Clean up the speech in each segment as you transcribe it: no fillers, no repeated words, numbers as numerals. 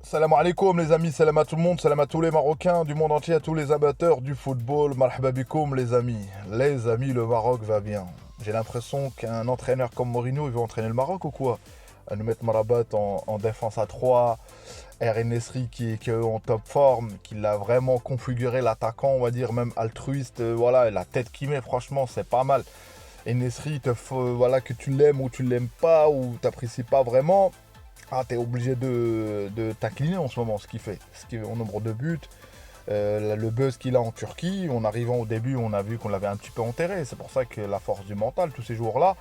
Salam alaikum les amis, salam à tout le monde, salam à tous les Marocains du monde entier, à tous les amateurs du football, marhaba bikoum les amis. Les amis, le Maroc va bien. J'ai l'impression qu'un entraîneur comme Mourinho, il veut entraîner le Maroc ou quoi? À nous mettre Marabat en défense à 3, RN Nesri qui est en top forme, qui l'a vraiment configuré l'attaquant, on va dire même altruiste, voilà, la tête qu'il met, franchement, c'est pas mal. Et Nesri, voilà, que tu l'aimes ou tu l'aimes pas, ou t'apprécies pas vraiment, ah, t'es obligé de t'incliner en ce moment, ce qui fait au nombre de buts, le buzz qu'il a en Turquie. En arrivant au début, on a vu qu'on l'avait un petit peu enterré. C'est pour ça que la force du mental, tous ces jours-là.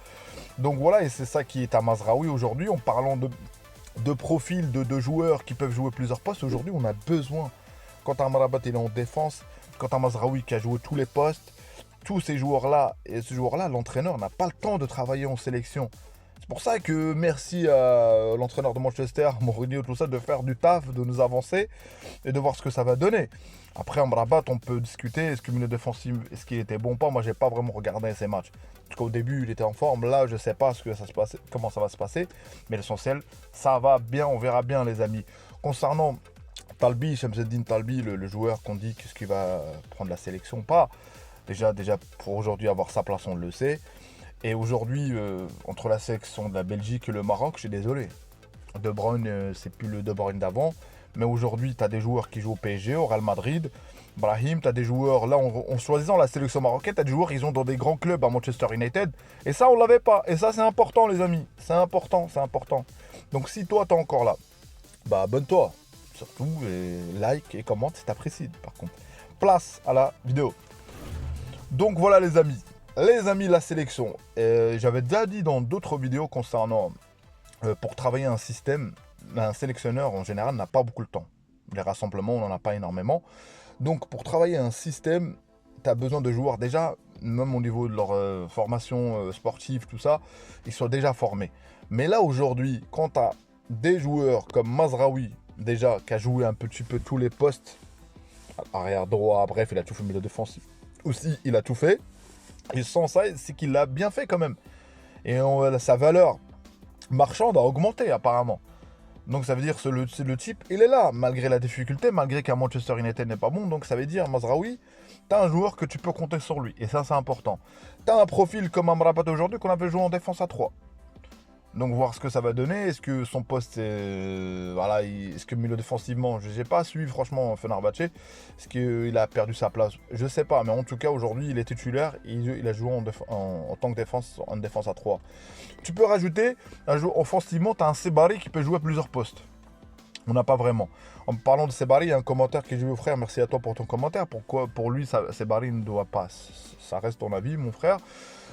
Donc voilà, et c'est ça qui est à Mazraoui aujourd'hui. En parlant de profils, de joueurs qui peuvent jouer plusieurs postes, aujourd'hui, on a besoin. Quand un Marabat il est en défense, quand un Mazraoui qui a joué tous les postes, tous ces joueurs-là, et ce joueur-là, l'entraîneur n'a pas le temps de travailler en sélection. C'est pour ça que merci à l'entraîneur de Manchester, Mourinho, tout ça, de faire du taf, de nous avancer et de voir ce que ça va donner. Après, en Rabat, on peut discuter, est-ce que milieu défensif, est-ce qu'il était bon ou pas? Moi, j'ai pas vraiment regardé ses matchs. Parce qu'au début, il était en forme. Là, je sais pas comment ça va se passer. Mais l'essentiel, ça va bien, on verra bien, les amis. Concernant Talbi, Shamseddine Talbi, le joueur qu'on dit qu'est-ce qu'il va prendre la sélection ou pas. Déjà, pour aujourd'hui avoir sa place, on le sait. Et aujourd'hui, entre la sélection de la Belgique et le Maroc, je suis désolé. De Bruyne, c'est plus le De Bruyne d'avant. Mais aujourd'hui, tu as des joueurs qui jouent au PSG, au Real Madrid. Brahim, tu as des joueurs, là, en choisissant la sélection marocaine, tu as des joueurs qui sont dans des grands clubs à Manchester United. Et ça, on l'avait pas. Et ça, c'est important, les amis. C'est important, c'est important. Donc, si toi, tu es encore là, bah, abonne-toi. Surtout, et like et commente si tu apprécies, par contre. Place à la vidéo. Donc voilà les amis. Les amis, la sélection. J'avais déjà dit dans d'autres vidéos concernant pour travailler un système, un sélectionneur en général n'a pas beaucoup de temps. Les rassemblements, on n'en a pas énormément. Donc pour travailler un système, tu as besoin de joueurs déjà, même au niveau de leur formation sportive, tout ça, ils sont déjà formés. Mais là aujourd'hui, quand tu as des joueurs comme Mazraoui, déjà, qui a joué un petit peu tous les postes, arrière droit, bref, il a tout fait milieu défensif. Aussi, il a tout fait. Et sans ça, c'est qu'il l'a bien fait quand même. Et sa valeur marchande a augmenté apparemment. Donc ça veut dire que le type, il est là, malgré la difficulté, malgré qu'à Manchester United n'est pas bon. Donc ça veut dire, Mazraoui, t'as un joueur que tu peux compter sur lui. Et ça, c'est important. T'as un profil comme Amrabat aujourd'hui qu'on avait joué en défense à 3. Donc voir ce que ça va donner. Est-ce que son poste voilà, est-ce que milieu défensivement, je n'ai pas suivi franchement Fenerbahçe. Est-ce qu'il a perdu sa place? Je sais pas, mais en tout cas aujourd'hui il est titulaire et il a joué en tant que défense, en défense à 3. Tu peux rajouter un joueur offensivement, tu as un Sebari qui peut jouer à plusieurs postes. On n'a pas vraiment. En parlant de Sebari, il y a un commentaire qui est joué au frère. Merci à toi pour ton commentaire. Pourquoi pour lui Sebari ne doit pas? Ça reste ton avis, mon frère.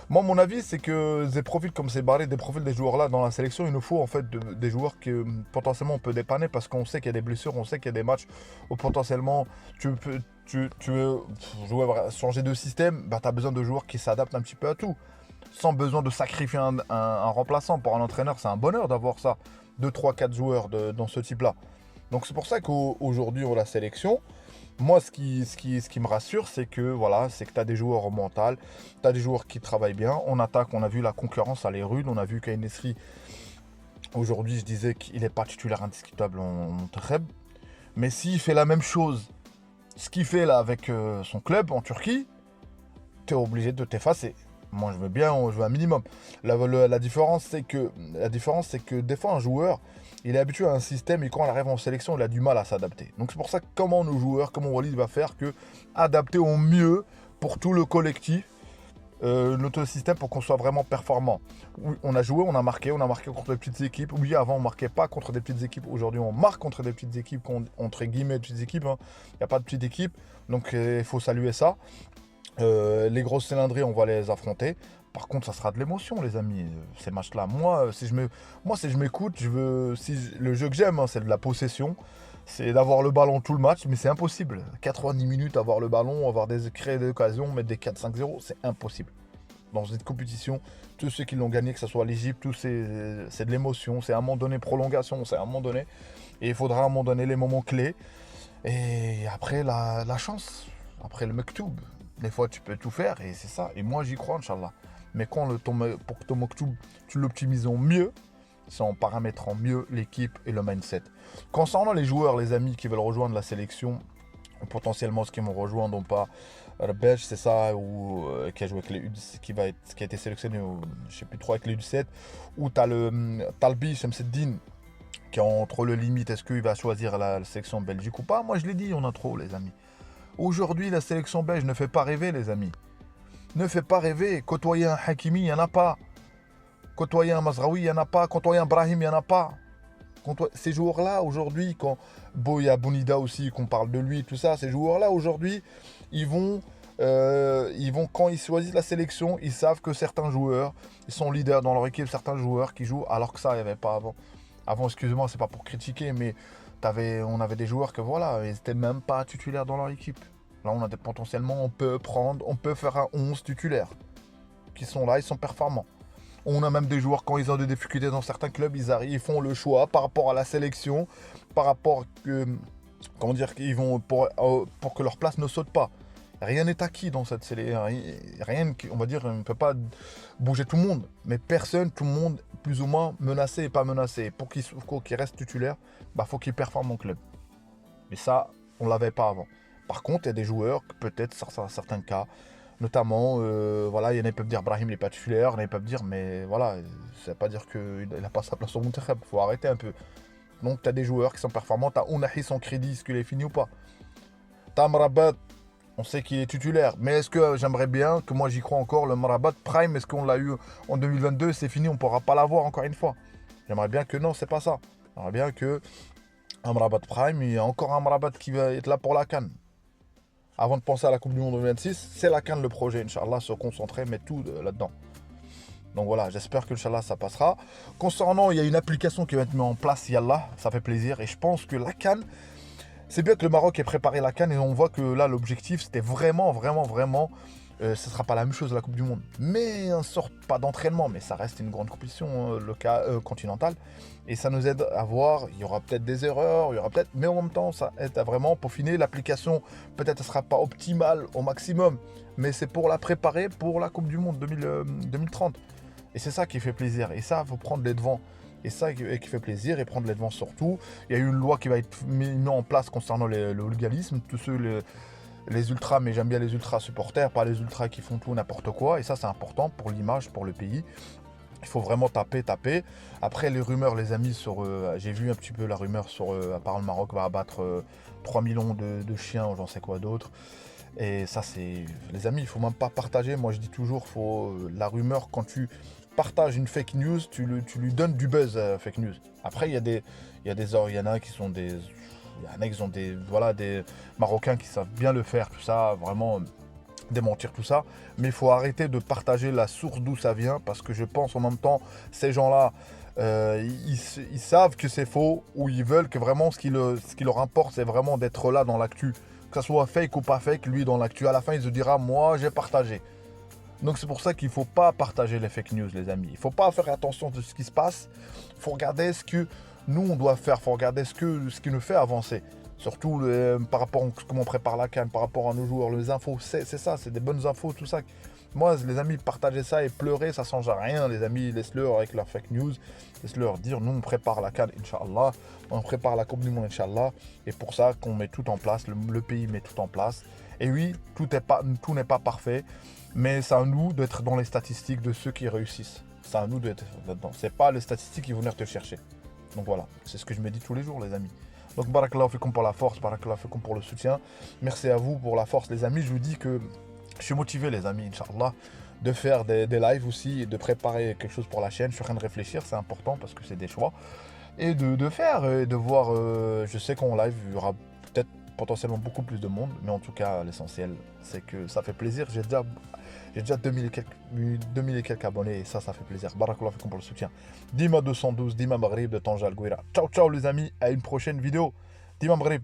Moi, mon avis, c'est que des profils comme Sebari, des profils des joueurs-là dans la sélection, il nous faut en fait des joueurs que potentiellement on peut dépanner parce qu'on sait qu'il y a des blessures, on sait qu'il y a des matchs où potentiellement tu veux jouer, changer de système, bah, tu as besoin de joueurs qui s'adaptent un petit peu à tout. Sans besoin de sacrifier un remplaçant. Pour un entraîneur, c'est un bonheur d'avoir ça. 2, 3, 4 joueurs dans ce type-là. Donc c'est pour ça qu'aujourd'hui, on a la sélection. Moi, ce qui me rassure, c'est que voilà, c'est que tu as des joueurs au mental, tu as des joueurs qui travaillent bien. En attaque, on a vu la concurrence, elle est rude. On a vu qu'Aïn Nesri, aujourd'hui, je disais qu'il n'est pas titulaire indiscutable en Treb. Mais s'il fait la même chose, ce qu'il fait là avec son club en Turquie, tu es obligé de t'effacer. Moi, je veux bien, je veux un minimum. La différence, c'est que des fois, un joueur, il est habitué à un système et quand il arrive en sélection, il a du mal à s'adapter. Donc, c'est pour ça que comment nos joueurs, comment Walid va faire que adapter au mieux pour tout le collectif notre système pour qu'on soit vraiment performant. Oui, on a joué, on a marqué contre des petites équipes. Oui, avant, on marquait pas contre des petites équipes. Aujourd'hui, on marque contre des petites équipes, entre guillemets, petites équipes. Il n'y a pas de petites équipes. Donc, il faut saluer ça. Les grosses cylindrées, on va les affronter. Par contre, ça sera de l'émotion, les amis, ces matchs-là. Moi, si je m'écoute, le jeu que j'aime, hein, c'est de la possession. C'est d'avoir le ballon tout le match, mais c'est impossible. 90 minutes, avoir le ballon, créer des occasions, mettre des 4-5-0, c'est impossible. Dans cette compétition, tous ceux qui l'ont gagné, que ce soit l'Égypte, c'est de l'émotion. C'est à un moment donné prolongation, c'est à un moment donné. Et il faudra à un moment donné les moments clés. Et après, la chance. Après le mektoub. Des fois, tu peux tout faire et c'est ça. Et moi, j'y crois, Inch'Allah. Mais pour que ton mektoub, tu l'optimises au mieux, c'est en paramétrant mieux l'équipe et le mindset. Concernant les joueurs, les amis qui veulent rejoindre la sélection, potentiellement ce qui vont rejoindre, non pas Belge, c'est ça, ou qui a joué avec les U17, qui a été sélectionné, je ne sais plus trop, avec les U17, ou tu as le Talbi, Shamseddine, qui est entre le limite, est-ce qu'il va choisir la sélection belgique ou pas? Moi je l'ai dit, on a trop les amis. Aujourd'hui la sélection belge ne fait pas rêver les amis. Ne fait pas rêver. Côtoyer un Hakimi, il n'y en a pas. Côtoyer un Mazraoui, il n'y en a pas. Côtoyer un Brahim, il n'y en a pas. Ces joueurs-là, aujourd'hui, quand il y a Bonida aussi, qu'on parle de lui, tout ça, ces joueurs-là, aujourd'hui, ils vont, quand ils choisissent la sélection, ils savent que certains joueurs, ils sont leaders dans leur équipe, certains joueurs qui jouent, alors que ça, il n'y avait pas avant. Avant, excusez-moi, c'est pas pour critiquer, mais on avait des joueurs que voilà, ils n'étaient même pas titulaires dans leur équipe. Là, on a potentiellement, on peut faire un 11 titulaire qui sont là, ils sont performants. On a même des joueurs, quand ils ont des difficultés dans certains clubs, ils font le choix par rapport à la sélection, par rapport comment dire, qu'ils vont pour que leur place ne saute pas. Rien n'est acquis dans cette sélection. Rien, on va dire, on ne peut pas bouger tout le monde. Mais personne, tout le monde, plus ou moins menacé et pas menacé. Pour qu'il reste titulaire, il faut qu'il performe en club. Mais ça, on ne l'avait pas avant. Par contre, il y a des joueurs, peut-être dans certains cas, notamment, voilà, il y en a qui peuvent dire Brahim n'est pas titulaire, il y en a qui peuvent dire, mais voilà, ça ne veut pas dire qu'il n'a pas sa place au Monterrey, il faut arrêter un peu. Donc, tu as des joueurs qui sont performants, tu as Ounahi son crédit, est-ce qu'il est fini ou pas? Tu as Amrabat, on sait qu'il est titulaire, mais est-ce que j'aimerais bien, que moi j'y crois encore, le Amrabat Prime, est-ce qu'on l'a eu en 2022, c'est fini, on ne pourra pas l'avoir encore une fois? J'aimerais bien que non, c'est pas ça. J'aimerais bien que Amrabat Prime, il y a encore un Amrabat qui va être là pour la CAN. Avant de penser à la Coupe du Monde 2026, c'est la CAN le projet, Inch'Allah, se concentrer, mettre tout là-dedans. Donc voilà, j'espère que Inch'Allah ça passera. Concernant, il y a une application qui va être mise en place, Yallah, ça fait plaisir. Et je pense que la CAN, c'est bien que le Maroc ait préparé la CAN et on voit que là, l'objectif, c'était vraiment, ce ne sera pas la même chose la Coupe du Monde. Mais une sorte, pas d'entraînement, mais ça reste une grande compétition continentale. Et ça nous aide à voir, il y aura peut-être des erreurs, mais en même temps, ça aide à vraiment peaufiner l'application. Peut-être qu'elle ne sera pas optimale au maximum, mais c'est pour la préparer pour la Coupe du Monde 2030. Et c'est ça qui fait plaisir. Et ça, il faut prendre les devants. Et ça qui fait plaisir et prendre les devants surtout. Il y a eu une loi qui va être mise en place concernant le légalisme. Tous ceux, les ultras, mais j'aime bien les ultras supporters, pas les ultras qui font tout n'importe quoi. Et ça, c'est important pour l'image, pour le pays. Il faut vraiment taper. Après, les rumeurs, les amis, j'ai vu un petit peu la rumeur sur apparemment le Maroc va abattre 3 millions de chiens ou j'en sais quoi d'autre. Et ça, c'est... Les amis, il ne faut même pas partager. Moi, je dis toujours, la rumeur, quand tu partages une fake news, tu lui donnes du buzz à fake news. Après, il y en a qui sont des... Il y en a qui sont des Marocains qui savent bien le faire, tout ça, vraiment démentir tout ça. Mais il faut arrêter de partager la source d'où ça vient, parce que je pense en même temps, ces gens-là, ils savent que c'est faux, ou ils veulent que vraiment ce qui leur importe, c'est vraiment d'être là dans l'actu. Que ça soit fake ou pas fake, lui dans l'actu, à la fin il se dira, moi j'ai partagé. Donc c'est pour ça qu'il ne faut pas partager les fake news, les amis. Il ne faut pas faire attention de ce qui se passe. Il faut regarder ce que nous, on doit faire. Il faut regarder ce qui nous fait avancer. Surtout par rapport à comment on prépare la CAN, par rapport à nos joueurs, les infos. C'est ça, c'est des bonnes infos, tout ça. Moi, les amis, partager ça et pleurer, ça ne change rien. Les amis, laisse-leur avec leurs fake news. Laisse-leur dire, nous, on prépare la CAN, Inch'Allah. On prépare la Coupe du Monde, Inch'Allah. Et pour ça qu'on met tout en place. Le pays met tout en place. Et oui, tout n'est pas parfait. Mais c'est à nous d'être dans les statistiques de ceux qui réussissent. C'est à nous d'être là-dedans. C'est pas les statistiques qui vont venir te chercher. Donc voilà, c'est ce que je me dis tous les jours, les amis. Donc barakallahu fikoum pour la force, barakallahu fikoum pour le soutien. Merci à vous pour la force, les amis. Je vous dis que je suis motivé, les amis, Inch'Allah, de faire des lives aussi et de préparer quelque chose pour la chaîne. Je suis en train de réfléchir, c'est important parce que c'est des choix. Et de faire, et de voir, je sais qu'en live, il y aura peut-être potentiellement beaucoup plus de monde. Mais en tout cas, l'essentiel, c'est que ça fait plaisir. J'ai déjà 2000 et quelques abonnés et ça fait plaisir. Barakallahu fikoum pour le soutien. Dima 212, Dima Maghrib de Tanja Al Gouira. Ciao, ciao les amis, à une prochaine vidéo. Dima Maghrib.